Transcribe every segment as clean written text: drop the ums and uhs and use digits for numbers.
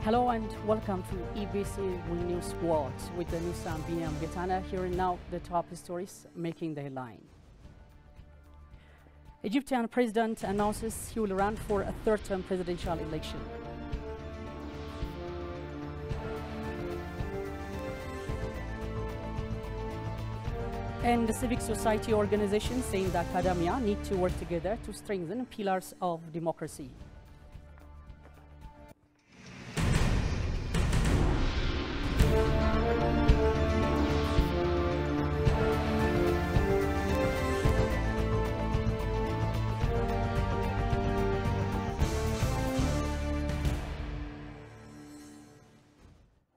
Hello and welcome to EBC News World with the news. I'm Binyam Getana. Here and now, the top stories making the headline. Egyptian president announces he will run for a third-term presidential election. And the civic society organizations saying that academia need to work together to strengthen pillars of democracy.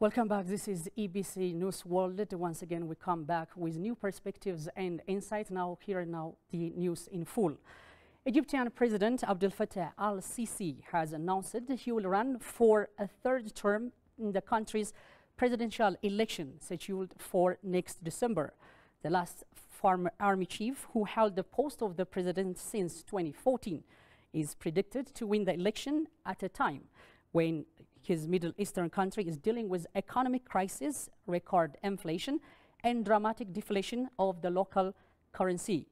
Welcome back. This is EBC News World. Once again, we come back with new perspectives and insights. Now, the news in full. Egyptian President Abdel Fattah al-Sisi has announced that he will run for a third term in the country's presidential election scheduled for next December. The last former army chief, who held the post of the president since 2014, is predicted to win the election at a time when his Middle Eastern country is dealing with economic crisis, record inflation, and dramatic deflation of the local currency.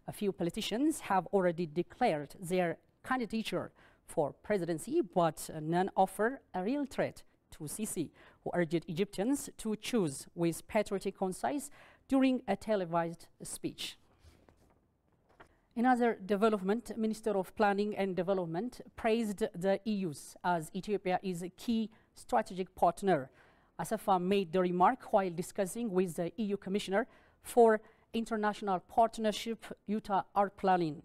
A few politicians have already declared their candidature for presidency, but none offer a real threat to Sisi, who urged Egyptians to choose with patriotic conscience during a televised speech. Another development, Minister of Planning and Development praised the EU as Ethiopia is a key strategic partner. Asafa made the remark while discussing with the EU Commissioner for International Partnership, Jutta Arplin.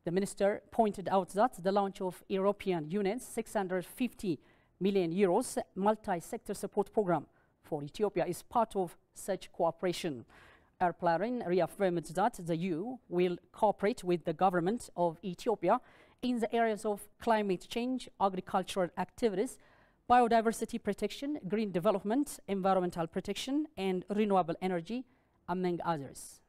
The minister pointed out that the launch of European Union's 650 million euros multi-sector support program for Ethiopia is part of such cooperation. Arplin reaffirmed that the EU will cooperate with the government of Ethiopia in the areas of climate change, agricultural activities, biodiversity protection, green development, environmental protection, and renewable energy, among others.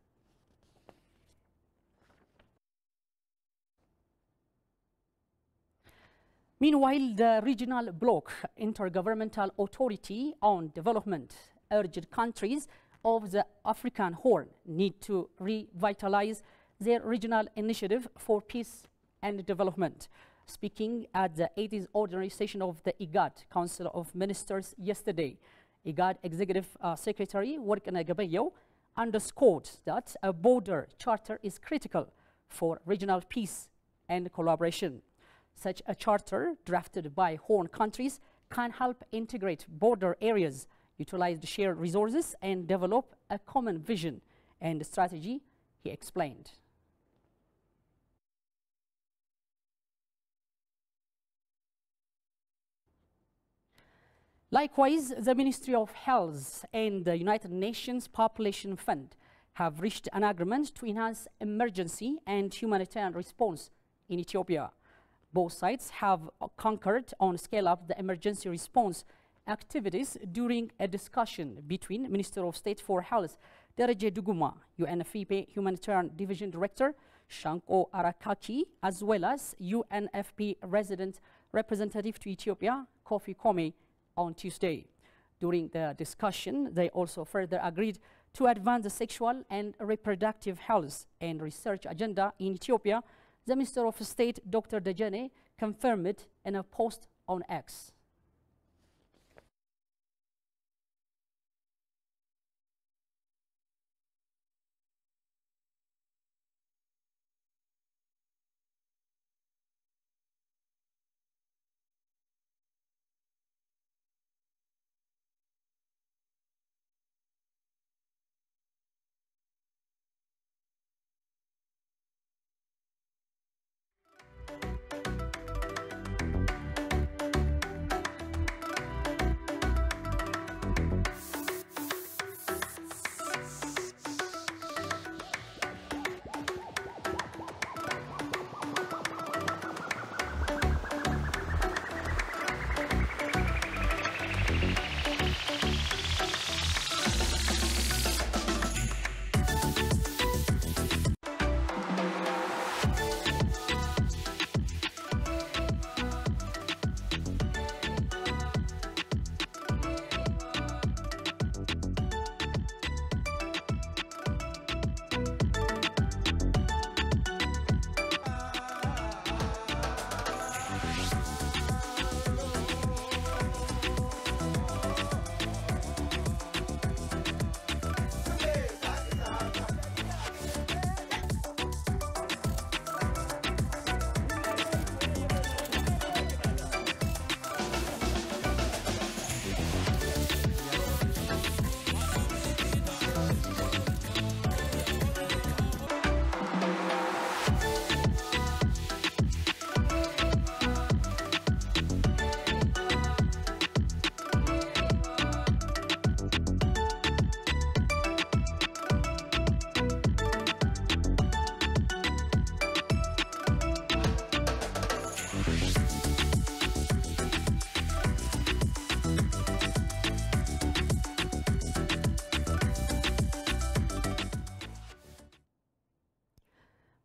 Meanwhile, the regional bloc Intergovernmental Authority on Development urged countries of the African Horn need to revitalize their regional initiative for peace and development. Speaking at the 80th ordinary session of the IGAD Council of Ministers yesterday, IGAD Executive Secretary Workana Gabayo underscored that a border charter is critical for regional peace and collaboration. Such a charter, drafted by Horn countries, can help integrate border areas, utilize the shared resources, and develop a common vision and strategy, he explained. Likewise, the Ministry of Health and the United Nations Population Fund have reached an agreement to enhance emergency and humanitarian response in Ethiopia. Both sides have concurred on scale up the emergency response activities during a discussion between Minister of State for Health Dereje Duguma, UNFPA Humanitarian Division Director Shanko Arakaki, as well as UNFP resident representative to Ethiopia Kofi Kome on Tuesday. During the discussion, they also further agreed to advance the sexual and reproductive health and research agenda in Ethiopia. The Minister of State, Dr. Dejene, confirmed it in a post on X.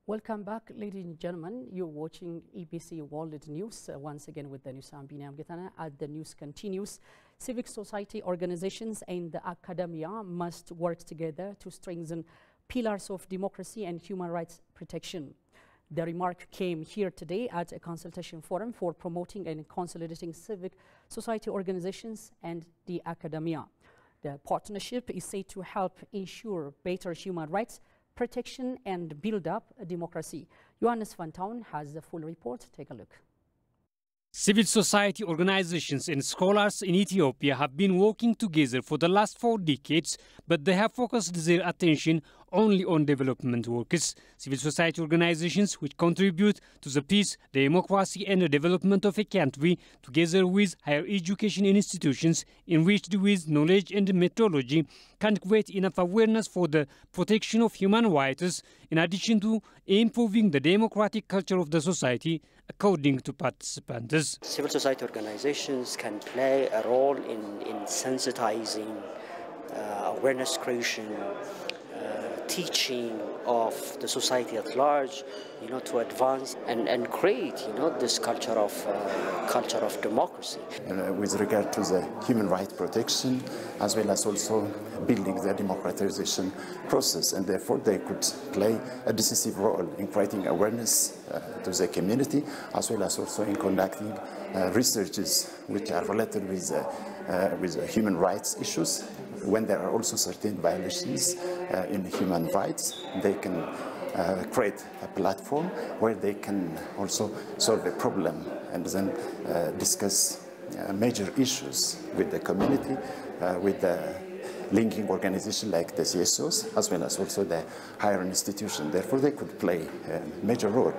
Welcome back, ladies and gentlemen. You're watching EBC World News once again with the news. I'm Binam Getana. As the news continues, civic society organizations and the academia must work together to strengthen pillars of democracy and human rights protection. The remark came here today at a consultation forum for promoting and consolidating civic society organizations and the academia. The partnership is said to help ensure better human rights protection and build up a democracy. Johannes van Town has the full report. Take a look. Civil society organizations and scholars in Ethiopia have been working together for the last 4 decades, but they have focused their attention only on development works. Civil society organizations which contribute to the peace, democracy and the development of a country, together with higher education institutions enriched with knowledge and methodology, can create enough awareness for the protection of human rights, in addition to improving the democratic culture of the society, according to participants. Civil society organizations can play a role in sensitizing, awareness creation, teaching of the society at large, to advance and create, this culture of democracy. With regard to the human rights protection, as well as also building the democratization process, and therefore they could play a decisive role in creating awareness to the community, as well as also in conducting researches which are related with human rights issues. When there are also certain violations in human rights, they can create a platform where they can also solve a problem and then discuss major issues with the community, with the linking organization like the CSOs, as well as also the higher institution. Therefore, they could play a major role.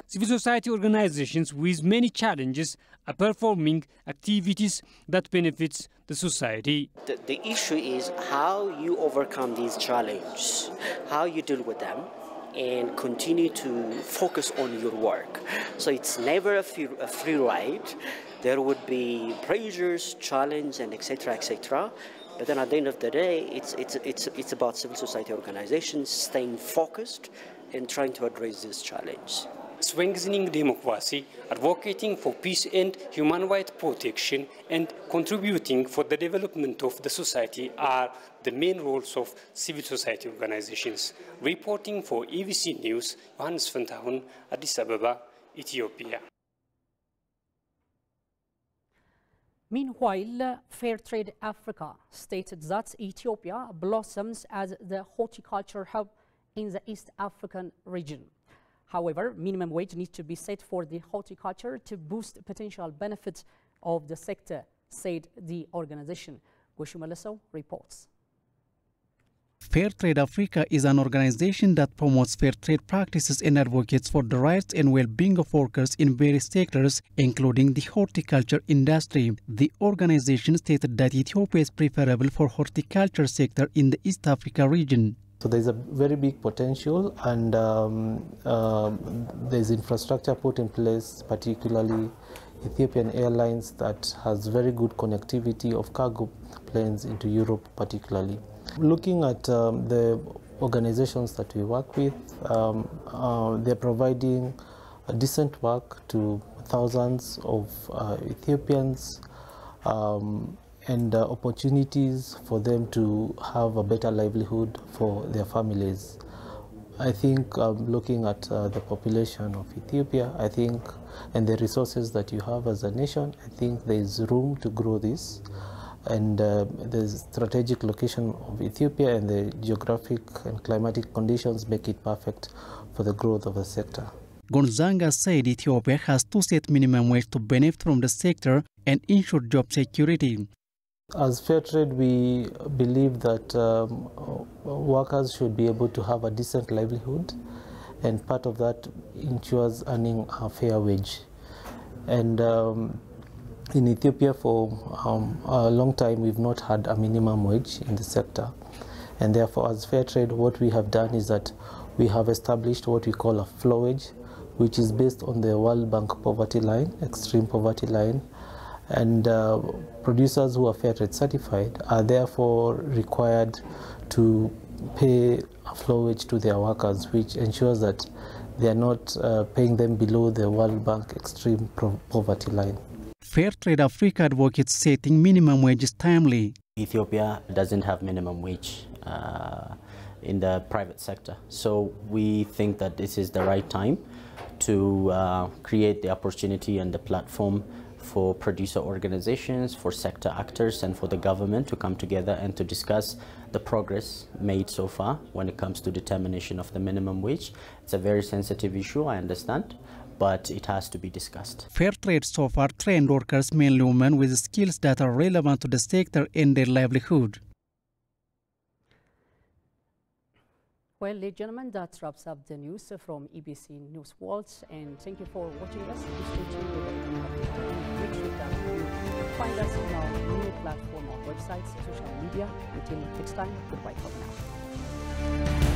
Civil society organizations with many challenges are performing activities that benefits the society. The issue is how you overcome these challenges, how you deal with them, and continue to focus on your work. So it's never a free ride. There would be pressures, challenge, and etc., etc. But then at the end of the day, it's about civil society organizations staying focused and trying to address this challenge. Strengthening democracy, advocating for peace and human rights protection, and contributing for the development of the society are the main roles of civil society organizations. Reporting for EBC News, Johannes van Town, Addis Ababa, Ethiopia. Meanwhile, Fairtrade Africa stated that Ethiopia blossoms as the horticulture hub in the East African region. However, minimum wage needs to be set for the horticulture to boost potential benefits of the sector, said the organization. Goshumalaso reports. Fairtrade Africa is an organization that promotes fair trade practices and advocates for the rights and well-being of workers in various sectors, including the horticulture industry. The organization stated that Ethiopia is preferable for horticulture sector in the East Africa region. So there's a very big potential, and there's infrastructure put in place, particularly Ethiopian Airlines, that has very good connectivity of cargo planes into Europe particularly. Looking at the organizations that we work with, they're providing a decent work to thousands of Ethiopians, and opportunities for them to have a better livelihood for their families. I think looking at the population of Ethiopia, and the resources that you have as a nation, I think there is room to grow this. And the strategic location of Ethiopia and the geographic and climatic conditions make it perfect for the growth of the sector. Gonzaga said Ethiopia has to set minimum wage to benefit from the sector and ensure job security. As Fairtrade, we believe that workers should be able to have a decent livelihood, and part of that ensures earning a fair wage. And in Ethiopia, for a long time, we've not had a minimum wage in the sector. And therefore, as Fairtrade, what we have done is that we have established what we call a floor wage, which is based on the World Bank poverty line, extreme poverty line. And producers who are Fairtrade certified are therefore required to pay a floor wage to their workers, which ensures that they are not paying them below the World Bank extreme poverty line. Fair Trade Africa advocates setting minimum wages timely. Ethiopia doesn't have minimum wage in the private sector, so we think that this is the right time to create the opportunity and the platform for producer organizations, for sector actors, and for the government to come together and to discuss the progress made so far when it comes to determination of the minimum wage. It's a very sensitive issue, I understand, but it has to be discussed. Fair Trade so far trained workers, mainly women, with skills that are relevant to the sector and their livelihood. Well, ladies and gentlemen, that wraps up the news from EBC News World, and thank you for watching us. Make sure that you find us on our new platform, our websites, social media. Until next time, goodbye for now.